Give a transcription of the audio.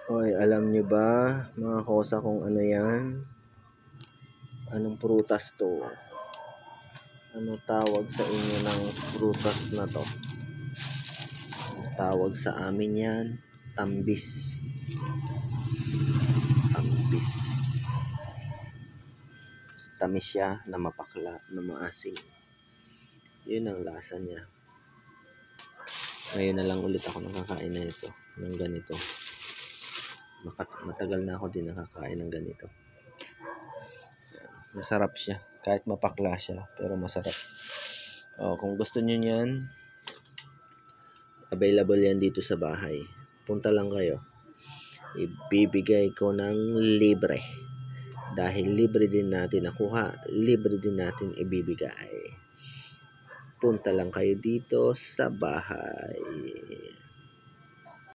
Hoy, alam nyo ba, mga kosa, kung ano yan? Anong prutas to? Ano tawag sa inyo ng prutas na to? Tawag sa amin yan, tambis. Tambis. Tamis siya na mapakla, na maasim. Yun ang lasa niya. Ngayon na lang ulit ako nakakain na ito, ng ganito. Matagal na ako din nakakain ng ganito. Masarap siya. Kahit mapakla siya, pero masarap. Kung gusto niyo yan, available yan dito sa bahay. Punta lang kayo. Ibibigay ko ng libre. Dahil libre din natin nakuha, libre din natin ibibigay. Punta lang kayo dito sa bahay.